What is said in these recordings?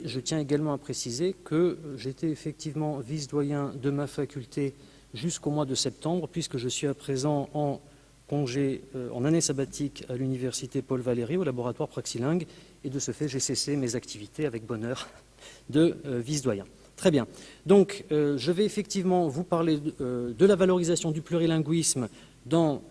Je tiens également à préciser que j'étais effectivement vice-doyen de ma faculté jusqu'au mois de septembre, puisque je suis à présent en congé, en année sabbatique à l'université Paul Valéry, au laboratoire Praxilingue, et de ce fait j'ai cessé mes activités avec bonheur de vice-doyen. Très bien. Donc je vais effectivement vous parler de la valorisation du plurilinguisme dans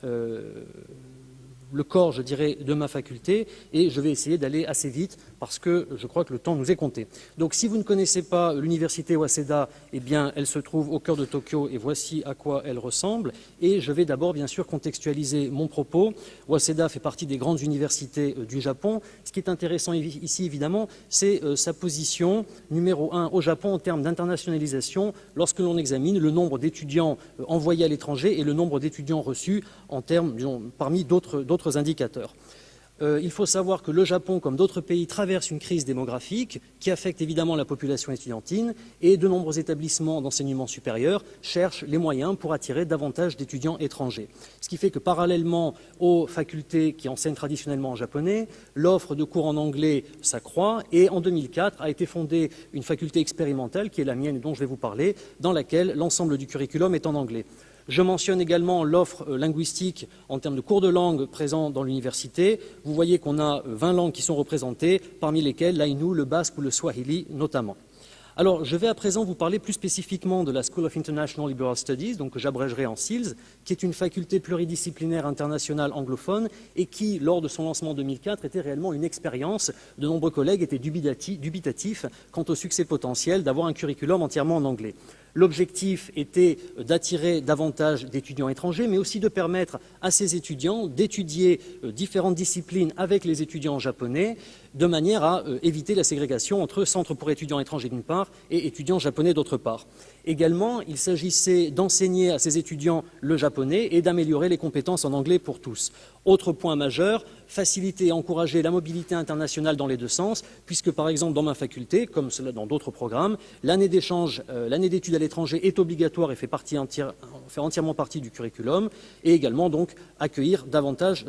le corps, je dirais, de ma faculté, et je vais essayer d'aller assez vite parce que je crois que le temps nous est compté. Donc si vous ne connaissez pas l'université Waseda, eh bien elle se trouve au cœur de Tokyo et voici à quoi elle ressemble. Et je vais d'abord bien sûr contextualiser mon propos. Waseda fait partie des grandes universités du Japon. Ce qui est intéressant ici évidemment, c'est sa position numéro 1 au Japon en termes d'internationalisation lorsque l'on examine le nombre d'étudiants envoyés à l'étranger et le nombre d'étudiants reçus en termes, disons, parmi d'autres indicateurs. Il faut savoir que le Japon, comme d'autres pays, traverse une crise démographique qui affecte évidemment la population estudiantine et de nombreux établissements d'enseignement supérieur cherchent les moyens pour attirer davantage d'étudiants étrangers. Ce qui fait que parallèlement aux facultés qui enseignent traditionnellement en japonais, l'offre de cours en anglais s'accroît et en 2004 a été fondée une faculté expérimentale qui est la mienne et dont je vais vous parler, dans laquelle l'ensemble du curriculum est en anglais. Je mentionne également l'offre linguistique en termes de cours de langue présents dans l'université. Vous voyez qu'on a 20 langues qui sont représentées, parmi lesquelles l'aïnou, le basque ou le swahili notamment. Alors, je vais à présent vous parler plus spécifiquement de la School of International Liberal Studies, donc que j'abrégerai en SILS, qui est une faculté pluridisciplinaire internationale anglophone et qui, lors de son lancement en 2004, était réellement une expérience. De nombreux collègues étaient dubitatifs quant au succès potentiel d'avoir un curriculum entièrement en anglais. L'objectif était d'attirer davantage d'étudiants étrangers, mais aussi de permettre à ces étudiants d'étudier différentes disciplines avec les étudiants japonais, de manière à éviter la ségrégation entre centres pour étudiants étrangers d'une part et étudiants japonais d'autre part. Également, il s'agissait d'enseigner à ces étudiants le japonais et d'améliorer les compétences en anglais pour tous. Autre point majeur, faciliter et encourager la mobilité internationale dans les deux sens, puisque par exemple dans ma faculté, comme cela dans d'autres programmes, l'année d'échange, l'année d'études à l'étranger est obligatoire et fait entièrement partie du curriculum, et également donc accueillir davantage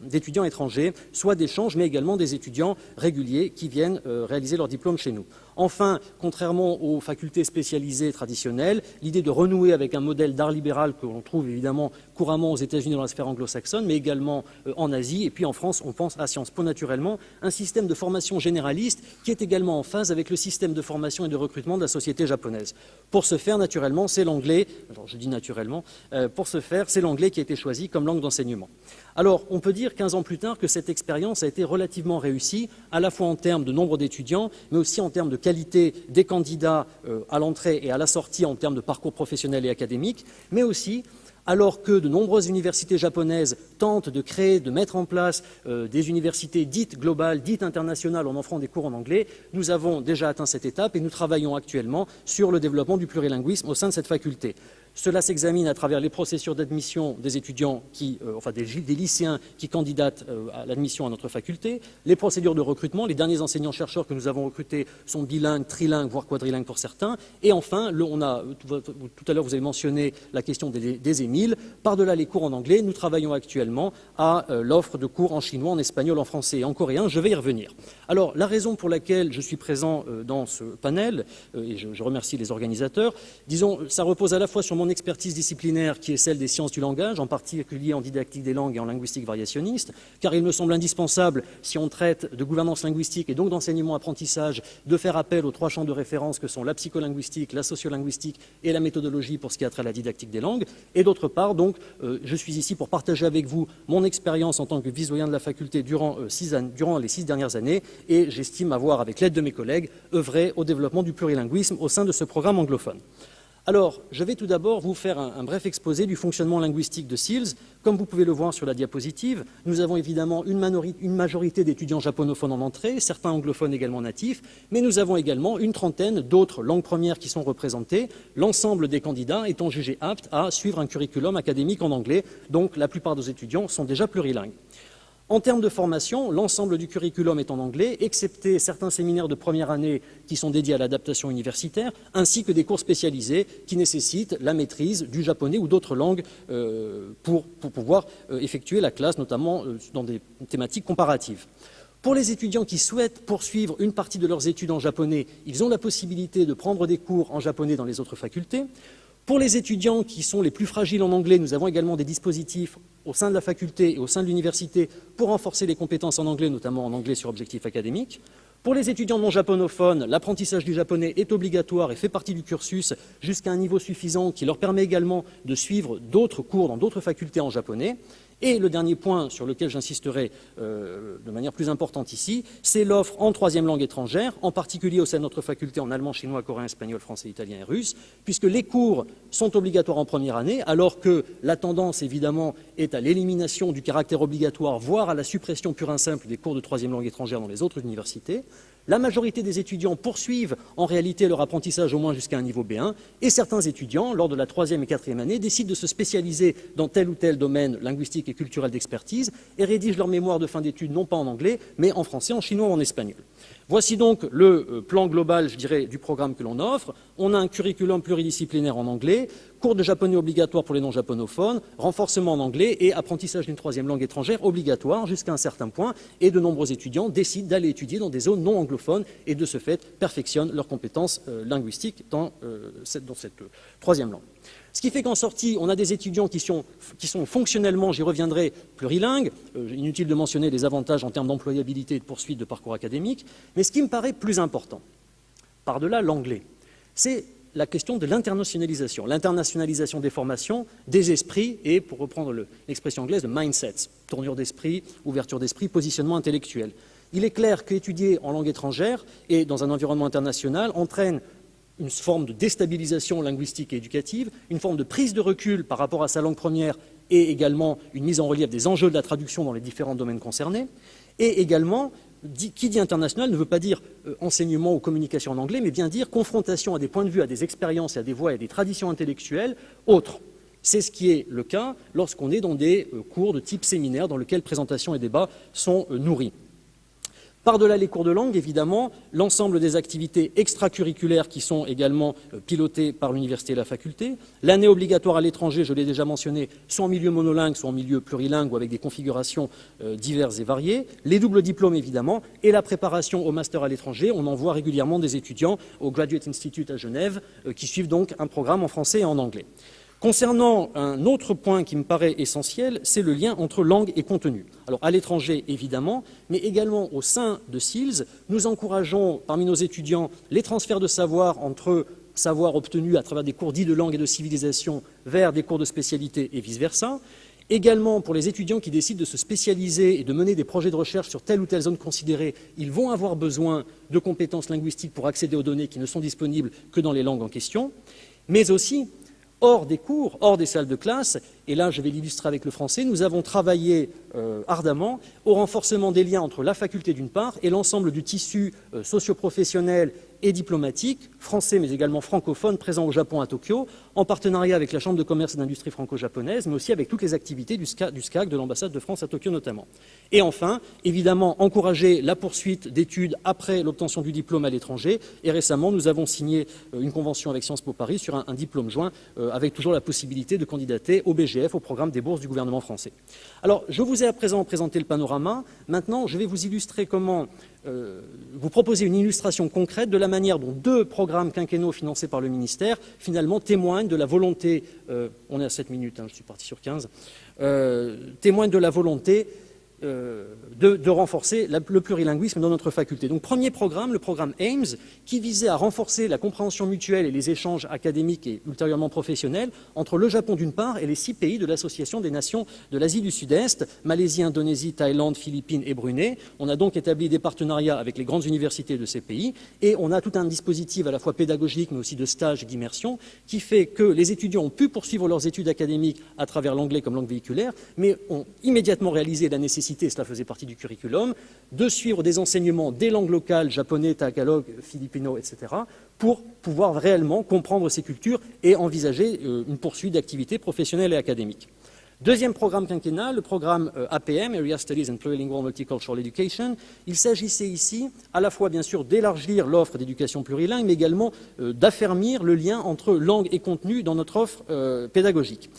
d'étudiants étrangers, soit d'échange, mais également des étudiants réguliers qui viennent réaliser leur diplôme chez nous. Enfin, contrairement aux facultés spécialisées traditionnelles, l'idée de renouer avec un modèle d'art libéral que l'on trouve évidemment couramment aux États-Unis dans la sphère anglo-saxonne, mais également en Asie, et puis en France, on pense à Sciences Po naturellement, un système de formation généraliste qui est également en phase avec le système de formation et de recrutement de la société japonaise. Pour ce faire, naturellement, c'est l'anglais, alors je dis naturellement, pour ce faire, c'est l'anglais qui a été choisi comme langue d'enseignement. Alors, on peut dire 15 ans plus tard que cette expérience a été relativement réussie, à la fois en termes de nombre d'étudiants, mais aussi en termes de qualité des candidats à l'entrée et à la sortie en termes de parcours professionnel et académique, mais aussi alors que de nombreuses universités japonaises tentent de créer, de mettre en place des universités dites globales, dites internationales en offrant des cours en anglais, nous avons déjà atteint cette étape et nous travaillons actuellement sur le développement du plurilinguisme au sein de cette faculté. Cela s'examine à travers les procédures d'admission des étudiants, des lycéens qui candidatent à l'admission à notre faculté, les procédures de recrutement, les derniers enseignants-chercheurs que nous avons recrutés sont bilingues, trilingues, voire quadrilingues pour certains, et enfin, tout à l'heure vous avez mentionné la question des émiles, par-delà les cours en anglais, nous travaillons actuellement à l'offre de cours en chinois, en espagnol, en français et en coréen, je vais y revenir. Alors, la raison pour laquelle je suis présent dans ce panel, et je remercie les organisateurs, disons, ça repose à la fois sur mon expertise disciplinaire qui est celle des sciences du langage, en particulier en didactique des langues et en linguistique variationniste, car il me semble indispensable, si on traite de gouvernance linguistique et donc d'enseignement-apprentissage, de faire appel aux trois champs de référence que sont la psycholinguistique, la sociolinguistique et la méthodologie pour ce qui a trait à la didactique des langues. Et d'autre part, donc, je suis ici pour partager avec vous mon expérience en tant que vice-doyen de la faculté durant les 6 dernières années, et j'estime avoir, avec l'aide de mes collègues, œuvré au développement du plurilinguisme au sein de ce programme anglophone. Alors, je vais tout d'abord vous faire un bref exposé du fonctionnement linguistique de SILS. Comme vous pouvez le voir sur la diapositive, nous avons évidemment une majorité d'étudiants japonophones en entrée, certains anglophones également natifs, mais nous avons également une trentaine d'autres langues premières qui sont représentées, l'ensemble des candidats étant jugés aptes à suivre un curriculum académique en anglais, donc la plupart des étudiants sont déjà plurilingues. En termes de formation, l'ensemble du curriculum est en anglais, excepté certains séminaires de première année qui sont dédiés à l'adaptation universitaire, ainsi que des cours spécialisés qui nécessitent la maîtrise du japonais ou d'autres langues pour pouvoir effectuer la classe, notamment dans des thématiques comparatives. Pour les étudiants qui souhaitent poursuivre une partie de leurs études en japonais, ils ont la possibilité de prendre des cours en japonais dans les autres facultés. Pour les étudiants qui sont les plus fragiles en anglais, nous avons également des dispositifs au sein de la faculté et au sein de l'université pour renforcer les compétences en anglais, notamment en anglais sur objectifs académiques. Pour les étudiants non japonophones, l'apprentissage du japonais est obligatoire et fait partie du cursus jusqu'à un niveau suffisant qui leur permet également de suivre d'autres cours dans d'autres facultés en japonais. Et le dernier point sur lequel j'insisterai de manière plus importante ici, c'est l'offre en troisième langue étrangère, en particulier au sein de notre faculté en allemand, chinois, coréen, espagnol, français, italien et russe, puisque les cours sont obligatoires en première année, alors que la tendance, évidemment, est à l'élimination du caractère obligatoire, voire à la suppression pure et simple des cours de troisième langue étrangère dans les autres universités. La majorité des étudiants poursuivent en réalité leur apprentissage au moins jusqu'à un niveau B1 et certains étudiants, lors de la troisième et quatrième année, décident de se spécialiser dans tel ou tel domaine linguistique et culturel d'expertise et rédigent leur mémoire de fin d'études non pas en anglais, mais en français, en chinois ou en espagnol. Voici donc le plan global, je dirais, du programme que l'on offre. On a un curriculum pluridisciplinaire en anglais, cours de japonais obligatoire pour les non-japonophones, renforcement en anglais et apprentissage d'une troisième langue étrangère obligatoire jusqu'à un certain point. Et de nombreux étudiants décident d'aller étudier dans des zones non anglophones et de ce fait perfectionnent leurs compétences linguistiques dans cette troisième langue. Ce qui fait qu'en sortie, on a des étudiants qui sont fonctionnellement, j'y reviendrai, plurilingues. Inutile de mentionner les avantages en termes d'employabilité et de poursuite de parcours académique. Mais ce qui me paraît plus important, par-delà l'anglais, c'est la question de l'internationalisation des formations, des esprits et, pour reprendre l'expression anglaise, de mindsets, tournure d'esprit, ouverture d'esprit, positionnement intellectuel. Il est clair qu'étudier en langue étrangère et dans un environnement international entraîne une forme de déstabilisation linguistique et éducative, une forme de prise de recul par rapport à sa langue première et également une mise en relief des enjeux de la traduction dans les différents domaines concernés. Et également, qui dit international ne veut pas dire enseignement ou communication en anglais, mais bien dire confrontation à des points de vue, à des expériences, à des voies et à des traditions intellectuelles autres. C'est ce qui est le cas lorsqu'on est dans des cours de type séminaire dans lesquels présentation et débat sont nourris. Par-delà les cours de langue, évidemment, l'ensemble des activités extracurriculaires qui sont également pilotées par l'université et la faculté. L'année obligatoire à l'étranger, je l'ai déjà mentionné, soit en milieu monolingue, soit en milieu plurilingue ou avec des configurations diverses et variées. Les doubles diplômes, évidemment, et la préparation au master à l'étranger. On envoie régulièrement des étudiants au Graduate Institute à Genève qui suivent donc un programme en français et en anglais. Concernant un autre point qui me paraît essentiel, c'est le lien entre langue et contenu. Alors à l'étranger, évidemment, mais également au sein de SEALS, nous encourageons parmi nos étudiants les transferts de savoir entre savoir obtenus à travers des cours dits de langue et de civilisation vers des cours de spécialité et vice-versa. Également, pour les étudiants qui décident de se spécialiser et de mener des projets de recherche sur telle ou telle zone considérée, ils vont avoir besoin de compétences linguistiques pour accéder aux données qui ne sont disponibles que dans les langues en question, mais aussi hors des cours, hors des salles de classe, et là je vais l'illustrer avec le français, nous avons travaillé ardemment au renforcement des liens entre la faculté d'une part et l'ensemble du tissu socio-professionnel et diplomatique, français mais également francophone, présent au Japon à Tokyo, en partenariat avec la Chambre de commerce et d'industrie franco-japonaise, mais aussi avec toutes les activités du SCAC, de l'ambassade de France à Tokyo notamment. Et enfin, évidemment, encourager la poursuite d'études après l'obtention du diplôme à l'étranger. Et récemment, nous avons signé une convention avec Sciences Po Paris sur un diplôme joint, avec toujours la possibilité de candidater au BGF, au programme des bourses du gouvernement français. Alors, je vous ai à présent présenté le panorama. Maintenant, je vais vous illustrer comment vous proposer une illustration concrète de la manière dont 2 programmes quinquennaux financés par le ministère, finalement, témoignent de la volonté, on est à 7 minutes, je suis parti sur 15, témoignent de la volonté de renforcer le plurilinguisme dans notre faculté. Donc, premier programme, le programme AIMS, qui visait à renforcer la compréhension mutuelle et les échanges académiques et ultérieurement professionnels entre le Japon d'une part et les 6 pays de l'Association des nations de l'Asie du Sud-Est, Malaisie, Indonésie, Thaïlande, Philippines et Brunei. On a donc établi des partenariats avec les grandes universités de ces pays et on a tout un dispositif à la fois pédagogique mais aussi de stage et d'immersion qui fait que les étudiants ont pu poursuivre leurs études académiques à travers l'anglais comme langue véhiculaire, mais ont immédiatement réalisé la nécessité, cela faisait partie du curriculum, de suivre des enseignements des langues locales, japonais, tagalog, filipino, etc., pour pouvoir réellement comprendre ces cultures et envisager une poursuite d'activités professionnelles et académiques. Deuxième programme quinquennal, le programme APM, Area Studies and Plurilingual Multicultural Education. Il s'agissait ici à la fois bien sûr d'élargir l'offre d'éducation plurilingue, mais également d'affermir le lien entre langue et contenu dans notre offre pédagogique.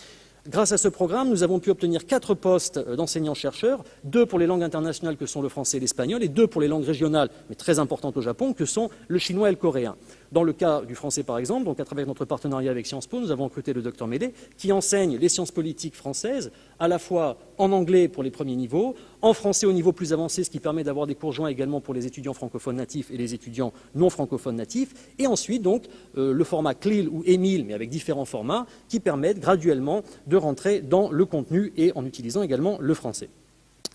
Grâce à ce programme, nous avons pu obtenir 4 postes d'enseignants-chercheurs, 2 pour les langues internationales que sont le français et l'espagnol, et 2 pour les langues régionales, mais très importantes au Japon, que sont le chinois et le coréen. Dans le cas du français, par exemple, donc à travers notre partenariat avec Sciences Po, nous avons recruté le Dr Médé, qui enseigne les sciences politiques françaises, à la fois en anglais pour les premiers niveaux, en français au niveau plus avancé, ce qui permet d'avoir des cours joints également pour les étudiants francophones natifs et les étudiants non francophones natifs, et ensuite donc le format CLIL ou EMIL, mais avec différents formats, qui permettent graduellement de rentrer dans le contenu et en utilisant également le français.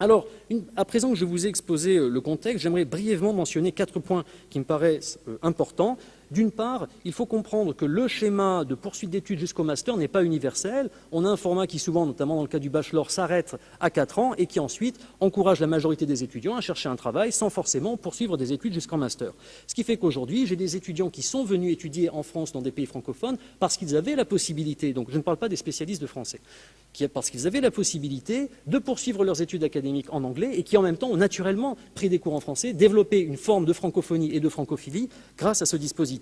Alors, à présent que je vous ai exposé le contexte, j'aimerais brièvement mentionner 4 points qui me paraissent importants. D'une part, il faut comprendre que le schéma de poursuite d'études jusqu'au master n'est pas universel. On a un format qui souvent, notamment dans le cas du bachelor, s'arrête à 4 ans et qui ensuite encourage la majorité des étudiants à chercher un travail sans forcément poursuivre des études jusqu'en master. Ce qui fait qu'aujourd'hui, j'ai des étudiants qui sont venus étudier en France dans des pays francophones parce qu'ils avaient la possibilité, donc je ne parle pas des spécialistes de français, parce qu'ils avaient la possibilité de poursuivre leurs études académiques en anglais et qui en même temps ont naturellement pris des cours en français, développé une forme de francophonie et de francophilie grâce à ce dispositif.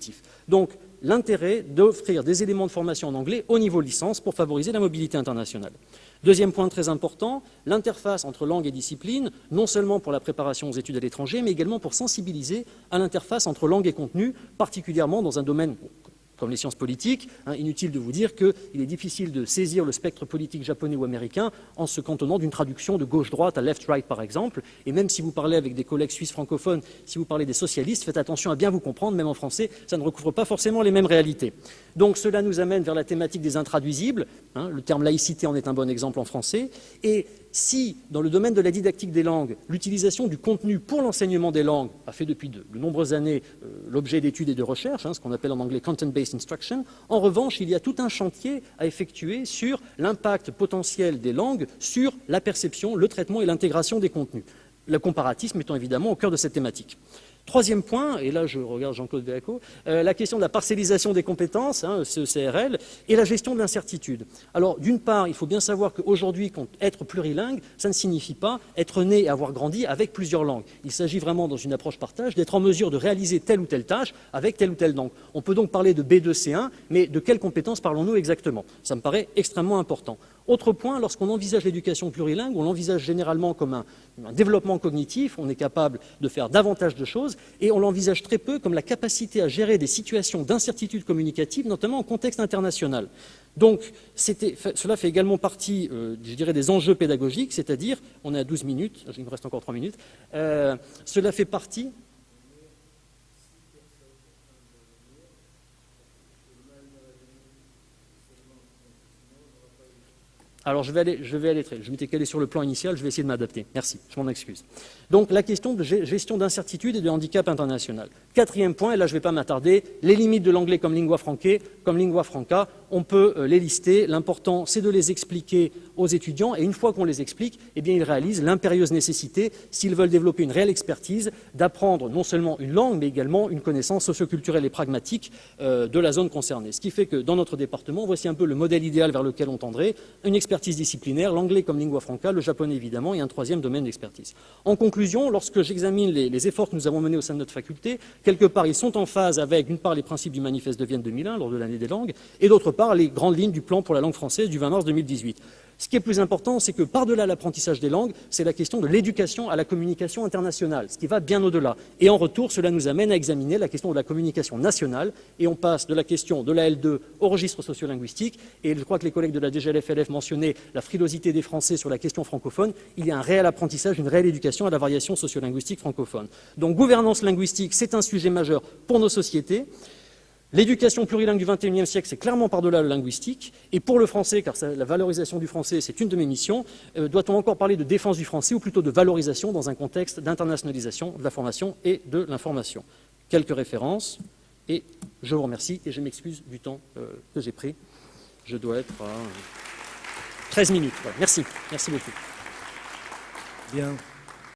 Donc, l'intérêt d'offrir des éléments de formation en anglais au niveau licence pour favoriser la mobilité internationale. Deuxième point très important, l'interface entre langue et discipline, non seulement pour la préparation aux études à l'étranger, mais également pour sensibiliser à l'interface entre langue et contenu, particulièrement dans un domaine comme les sciences politiques. Inutile de vous dire qu'il est difficile de saisir le spectre politique japonais ou américain en se cantonnant d'une traduction de gauche-droite à left-right, par exemple. Et même si vous parlez avec des collègues suisses francophones, si vous parlez des socialistes, faites attention à bien vous comprendre, même en français, ça ne recouvre pas forcément les mêmes réalités. Donc cela nous amène vers la thématique des intraduisibles. Le terme laïcité en est un bon exemple en français. Et si, dans le domaine de la didactique des langues, l'utilisation du contenu pour l'enseignement des langues a fait depuis de nombreuses années l'objet d'études et de recherches, ce qu'on appelle en anglais content-based instruction, en revanche, il y a tout un chantier à effectuer sur l'impact potentiel des langues sur la perception, le traitement et l'intégration des contenus. Le comparatisme étant évidemment au cœur de cette thématique. Troisième point, et là je regarde Jean-Claude Béaco, la question de la parcellisation des compétences, ce CRL, et la gestion de l'incertitude. Alors d'une part, il faut bien savoir qu'aujourd'hui, être plurilingue, ça ne signifie pas être né et avoir grandi avec plusieurs langues. Il s'agit vraiment, dans une approche partage, d'être en mesure de réaliser telle ou telle tâche avec telle ou telle langue. On peut donc parler de B2, C1, mais de quelles compétences parlons-nous exactement? Ça me paraît extrêmement important. Autre point, lorsqu'on envisage l'éducation plurilingue, on l'envisage généralement comme un développement cognitif, on est capable de faire davantage de choses, et on l'envisage très peu comme la capacité à gérer des situations d'incertitude communicative, notamment en contexte international. Donc, cela fait également partie, je dirais, des enjeux pédagogiques, c'est-à-dire, on est à 12 minutes, il me reste encore 3 minutes, cela fait partie... Alors, je m'étais calé sur le plan initial, je vais essayer de m'adapter. Merci, je m'en excuse. Donc, la question de gestion d'incertitude et de handicap international. Quatrième point, et là je ne vais pas m'attarder, les limites de l'anglais comme lingua franca, on peut les lister. L'important, c'est de les expliquer aux étudiants, et une fois qu'on les explique, eh bien, ils réalisent l'impérieuse nécessité, s'ils veulent développer une réelle expertise, d'apprendre non seulement une langue, mais également une connaissance socioculturelle et pragmatique de la zone concernée. Ce qui fait que dans notre département, voici un peu le modèle idéal vers lequel on tendrait, une expertise disciplinaire, l'anglais comme lingua franca, le japonais évidemment, et un troisième domaine d'expertise. En conclusion, lorsque j'examine les efforts que nous avons menés au sein de notre faculté, quelque part, ils sont en phase avec, d'une part, les principes du manifeste de Vienne 2001, lors de l'année des langues, et d'autre part, les grandes lignes du plan pour la langue française du 20 mars 2018. Ce qui est plus important, c'est que par-delà l'apprentissage des langues, c'est la question de l'éducation à la communication internationale, ce qui va bien au-delà. Et en retour, cela nous amène à examiner la question de la communication nationale, et on passe de la question de la L2 au registre sociolinguistique, et je crois que les collègues de la DGLF-LF mentionnaient la frilosité des Français sur la question francophone. Il y a un réel apprentissage, une réelle éducation à la variation sociolinguistique francophone. Donc, gouvernance linguistique, c'est un sujet majeur pour nos sociétés. L'éducation plurilingue du XXIe siècle, c'est clairement par-delà le linguistique. Et pour le français, car la valorisation du français, c'est une de mes missions, doit-on encore parler de défense du français ou plutôt de valorisation dans un contexte d'internationalisation de la formation et de l'information? Quelques références, et je vous remercie, et je m'excuse du temps que j'ai pris. Je dois être à 13 minutes. Ouais. Merci beaucoup. Bien.